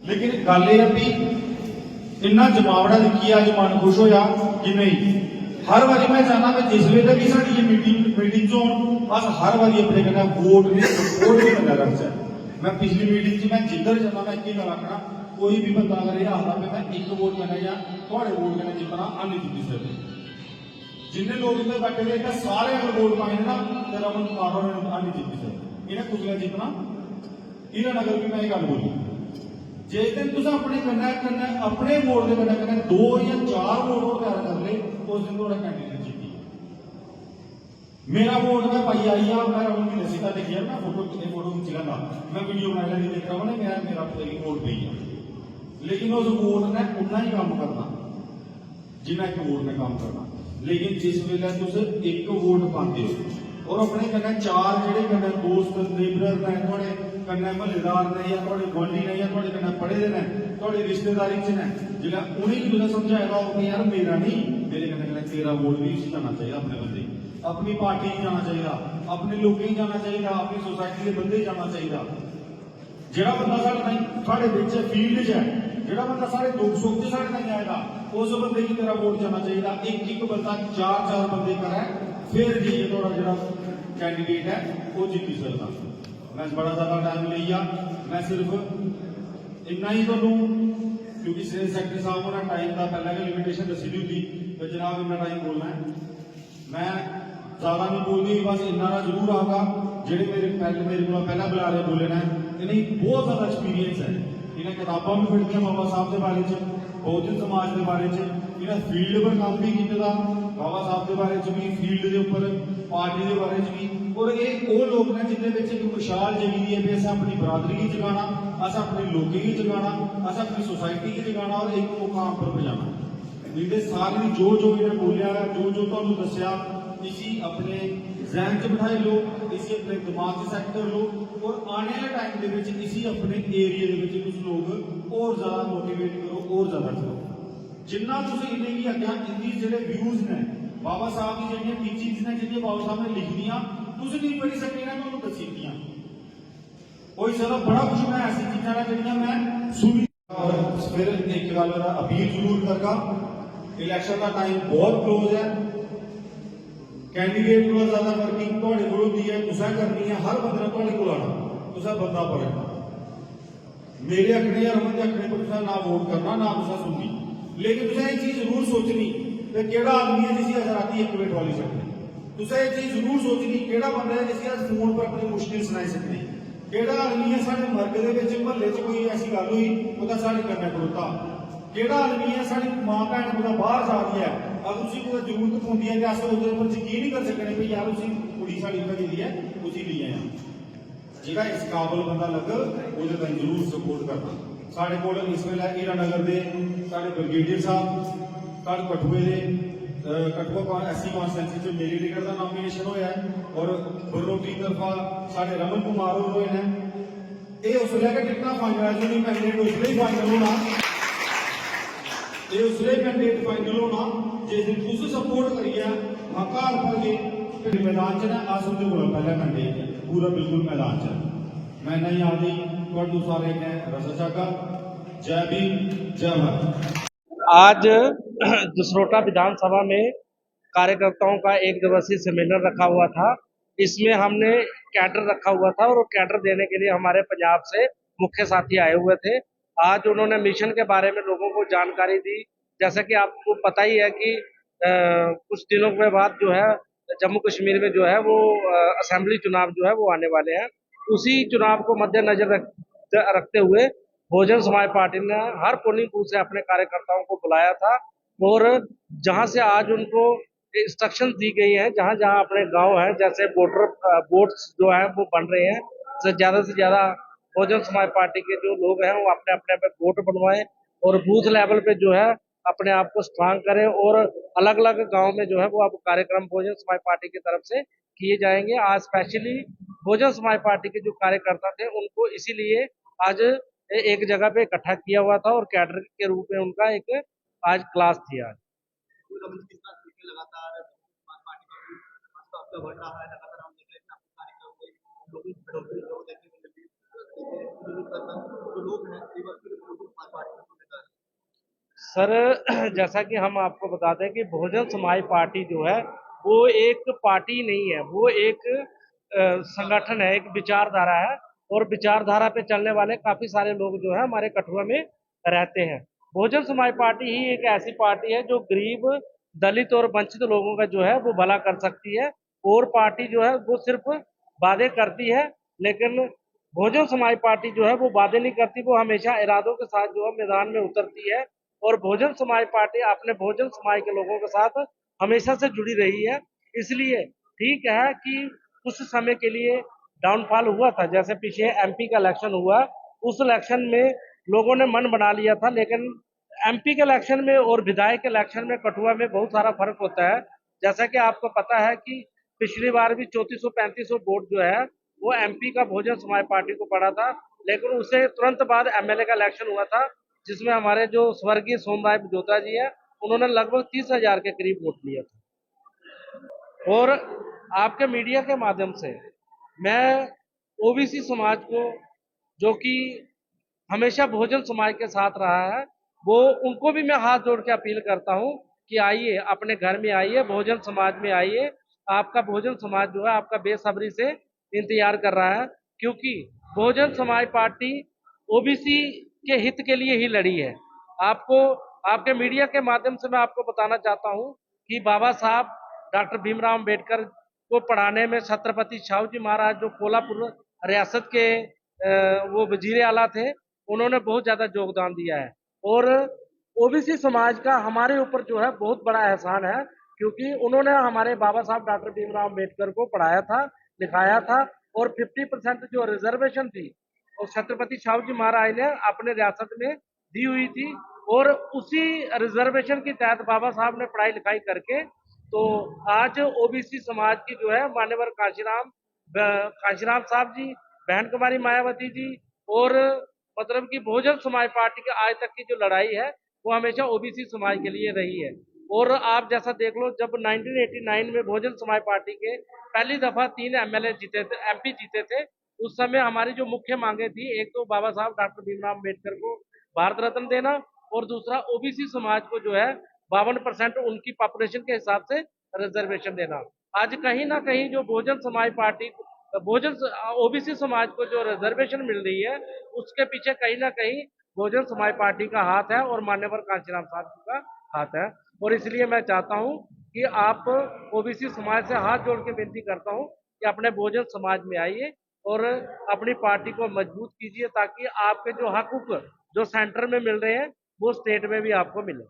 लेकिन गल यह भी इन्ना जमावड़ा देखिए अज मन खुश होया कि नहीं। हर बारी मैं चाहना मैं जिस वे भी साड़ी मीटिंग हो अस हर बारी अपने कहना वोट भी सपोर्ट भी बंदा रखा। मैं पिछली मीटिंग से मैं जिधर जाना मैं एक गल आखना कोई भी बंदा अगर यह आता मैं एक वोट करना या थोड़े वोट करना जितना आनी चुकी सकते जिन्हें लोग इधर बैठे हुए सारे अगर वोट पाए ना तो रमन कुमार आनी चुकी सकते इन्हें कुछ जितना इन्हें अगर भी मैं ये गल बोली जिस दिन तुम अपने कन्नै अपने वोट के कन्नै 2 या 4 वोट तैयार कर ले उस दिन थोड़ा कैंडिडेट जीती। मेरा वोट मैं पाई आई मैं रमन की नसीता देखी मैं फोटो खिंच लगा मैं वीडियो बना लगी देख रहा हूँ मेरा वोट पई है लेकिन उस वोट ने उतना ही काम करना जिन्ना एक वोट ने काम करना। लेकिन जिस वेले तुम एक वोट पाते हो और अपने कन्नै 4 जेडे कन्नै दोस्त नेबर ने थोड़े कन्नै महल्लेदार ने या थोड़े गुआढ़ी ने या थोड़े कन्नै पढ़े दे ने थोड़ी रिश्तेदारी च ने जिसलै उन्हें भी तुसें समझाएगा हो कि यार मेरा नहीं मेरे कन्नै कन्नै तेरा वोट भी उसी जाना चाहिए अपने बंदे अपनी पार्टी ही जाना चाहिए अपने लोगों ही जाना चाहिए अपनी सोसाइटी के बंदे ही जाना चाहिए। जेड़ा बंदा साढ़े बिच फील्ड च है जेड़ा बंदा साढ़े दुख सुख च साढ़े नाल आएगा उस बंदे की तेरा वोट जाना चाहिए। एक बंदा 4 बंदे करे फिर जाइए थोड़ा जो कैंडिडेट है वो जीती सकता। मैं बड़ा ज्यादा टाइम लिया मैं सिर्फ इन्ना ही तो क्योंकि सैकटरी साहब ने टाइम का पहले भी लिमिटेशन दसी दी थी तो जनाब इन्ना टाइम बोलना है मैं ज्यादा नहीं बोलनी बस इन्ना जरूर आगा जेडे मेरे को पहला बुलारे बोले ने इन्हें बहुत ज्यादा एक्सपीरियंस है इन्हें किताबा भी पढ़िया बाबा साहब के बारे में बहुजन समाज के बारे में इन्हें फील्ड पर काम भी किया बाबा साहब के बारे में भी फील्ड के उपर पार्टी के बारे में भी और ये वो लोग ने जिन्हें एक मिसाल जगी है भी अस अपनी बरादरी की जगाना अस अपने लोगों की जगाना अस अपनी सोसाइटी की जगाना और एक मुकाम पर पहुंचाना। इन्हें सारे जो इन्हें बोलिया जो तुहानू दसिया इसी अपने जहन च बिठाई लो इसी अपने दिमाग से सैट कर लो और आने वाले टाइम के इसी अपने एरिए के लोग और ज्यादा मोटिवेट करो और ज्यादा करो जिन्ना तुम इन्हें की अग्गे इनकी जो व्यूज ने बाबा साहब की जो टीचिंग्स ने जिन्हें बाबा साहब ने लिख दिया तुम नहीं पढ़ी सकते ना तुम दसी दियाँ कोई सारा बड़ा कुछ मैं ऐसी चीजा ने जो मैं सुनी और फिर एक गल अपील जरूर करगा इलैक्शन का टाइम बहुत क्लोज है कैंडिडेट को ज्यादा वर्किंग थोड़े को दी है तुसें करनी है हर बंदे थोड़े को आना तुसें बंदा पढ़ना मेरे अखने या रमन के अखने को तुसें ना वोट करना ना तुसें सुननी लेकिन तुसें एक चीज जरूर सोचनी कि केड़ा आदमी है जिसकी अस राती 1 बजे ठवाली सकते तुसें एक चीज जरूर सोचनी केड़ा बंदा है जिसकी अस फोन पर अपनी मुश्किल सुनाई सकते केड़ा आदमी है साढ़े मर्ग के महल्ले च कोई ऐसी गल हुई वो साढ़े कन्नै खड़ोता केड़ा आदमी है साड़ी मां भैन को बाहर जा रही है अगर उसी को जरूरत होती है कि अस उसके ऊपर यकीन नहीं कर सकते भाई यार उसी कुड़ी साड़ी भजी है उसी लिए हैं जो इस काबल बंदा लग वो जरूर सपोर्ट करना। साढ़े को इस वेले हीरानगर के साढ़े ब्रिगेडियर साहब कल कठुए के कठुआ एससी कॉन्स्टिट्यूंसी मेरी टिकट का नॉमिनेशन होया है और बरोटी तरफा साढ़े रमन कुमार होर हुए हैं ये उस वेले टिकट फाइनल नहीं कैंडिडेट उसले ही फाइनल होना ये उसले कैंडिडेट फाइनल होना जिस दिन तुम सपोर्ट करिए घर भर के मैदान च ना अस उहदे कोला पहले कैंडिडेट पूरा बिल्कुल मैदान च मैं नहीं आ गई तो सारे ने रसा चाका जय भीम जय भारत। आज जसरोटा विधानसभा में कार्यकर्ताओं का 1 दिवसीय सम्मेलन रखा हुआ था। इसमें हमने कैडर रखा हुआ था और कैडर देने के लिए हमारे पंजाब से मुख्य साथी आए हुए थे। आज उन्होंने मिशन के बारे में लोगों को जानकारी दी। जैसा कि आपको पता ही है कि कुछ दिनों के बाद जो है जम्मू कश्मीर में जो है वो असेंबली चुनाव जो है वो आने वाले हैं। उसी चुनाव को मद्देनजर रखते हुए बहुजन समाज पार्टी ने हर पोलिंग बूथ से अपने कार्यकर्ताओं को बुलाया था और जहां से आज उनको इंस्ट्रक्शन दी गई है जहां जहां अपने गांव हैं जैसे वोट्स जो है वो बन रहे हैं से ज्यादा बहुजन समाज पार्टी के जो लोग हैं वो अपने अपने पे वोट बनवाएं और बूथ लेवल पे जो है अपने आप को स्ट्रांग करें और अलग अलग गांव में जो है वो अब कार्यक्रम बहुजन समाज पार्टी की तरफ से किए जाएंगे। आज स्पेशली बहुजन समाज पार्टी के जो कार्यकर्ता थे उनको इसीलिए आज एक जगह पे इकट्ठा किया हुआ था और कैडर के रूप में उनका एक आज क्लास थी आज। लगातार पार्टी का भी आपका बढ़ रहा है, लगातार हम देख रहे हैं आपके कार्यक्रम में लोगों की बढ़ोतरी लोग देखने को मिलती है, जो लोग हैं ये वक्त पार्टी में होता है। सर जैसा कि हम आपको बता दें कि बहुजन समाज पार्टी जो है वो एक पार्टी नहीं है, वो एक संगठन है, एक विचारधारा है और विचारधारा पे चलने वाले काफी सारे लोग जो है हमारे कठुआ में रहते हैं। बहुजन समाज पार्टी ही एक ऐसी पार्टी है जो गरीब, दलित और वंचित लोगों का जो है वो भला कर सकती है। और पार्टी जो है वो सिर्फ वादे करती है, लेकिन बहुजन समाज पार्टी जो है वो वादे नहीं करती, वो हमेशा इरादों के साथ जो है मैदान में उतरती है। और बहुजन समाज पार्टी अपने बहुजन समाज के लोगों के साथ हमेशा से जुड़ी रही है। इसलिए ठीक है कि कुछ समय के लिए डाउनफॉल हुआ था, जैसे पीछे एमपी का इलेक्शन हुआ, उस इलेक्शन में लोगों ने मन बना लिया था, लेकिन एमपी के इलेक्शन में और विधायक के इलेक्शन में कठुआ में बहुत सारा फर्क होता है। जैसा कि आपको पता है कि पिछली बार भी 3400-3500 वोट जो है वो एमपी का बहुजन समाज पार्टी को पड़ा था, लेकिन उससे तुरंत बाद एमएलए का इलेक्शन हुआ था जिसमें हमारे जो स्वर्गीय सोमराय जोता जी है उन्होंने लगभग 30,000 के करीब वोट लिया था। और आपके मीडिया के माध्यम से मैं ओबीसी समाज को, जो कि हमेशा बहुजन समाज के साथ रहा है, वो उनको भी मैं हाथ जोड़ के अपील करता हूँ कि आइए, अपने घर में आइए, बहुजन समाज में आइए। आपका बहुजन समाज जो है आपका बेसब्री से इंतजार कर रहा है, क्योंकि बहुजन समाज पार्टी ओबीसी के हित के लिए ही लड़ी है। आपको आपके मीडिया के माध्यम से मैं आपको बताना चाहता हूँ कि बाबा साहब डॉक्टर भीमराव अम्बेडकर को पढ़ाने में छत्रपति शाहू जी महाराज जो कोल्हापुर रियासत के वो वजीर आला थे, उन्होंने बहुत ज्यादा योगदान दिया है। और ओबीसी समाज का हमारे ऊपर जो है बहुत बड़ा एहसान है, क्योंकि उन्होंने हमारे बाबा साहब डॉक्टर भीमराव अम्बेडकर को पढ़ाया था, लिखाया था। और 50% जो रिजर्वेशन थी और छत्रपति शाहू जी महाराज ने अपने रियासत में दी हुई थी, और उसी रिजर्वेशन के तहत बाबा साहब ने पढ़ाई लिखाई करके तो आज ओबीसी समाज की जो है मान्यवर कांशीराम साहब जी, बहन कुमारी मायावती जी, और मतलब कि बहुजन समाज पार्टी के आज तक की जो लड़ाई है वो हमेशा ओबीसी समाज के लिए रही है। और आप जैसा देख लो, जब 1989 में बहुजन समाज पार्टी के पहली दफा 3 एमएलए जीते थे, एमपी जीते थे, उस समय हमारी जो मुख्य मांगे थी, एक तो बाबा साहब डॉक्टर भीमराव अम्बेडकर को भारत रत्न देना, और दूसरा ओबीसी समाज को जो है 52% उनकी पॉपुलेशन के हिसाब से रिजर्वेशन देना। आज कहीं ना कहीं जो बहुजन समाज पार्टी, बहुजन ओबीसी समाज को जो रिजर्वेशन मिल रही है, उसके पीछे कहीं ना कहीं बहुजन समाज पार्टी का हाथ है और मान्यवर कांशीराम साहब जी का हाथ है। और इसलिए मैं चाहता हूं कि आप ओबीसी समाज से हाथ जोड़ के विनती करता हूं कि अपने बहुजन समाज में आइए और अपनी पार्टी को मजबूत कीजिए, ताकि आपके जो हकूक जो सेंटर में मिल रहे हैं वो स्टेट में भी आपको मिले।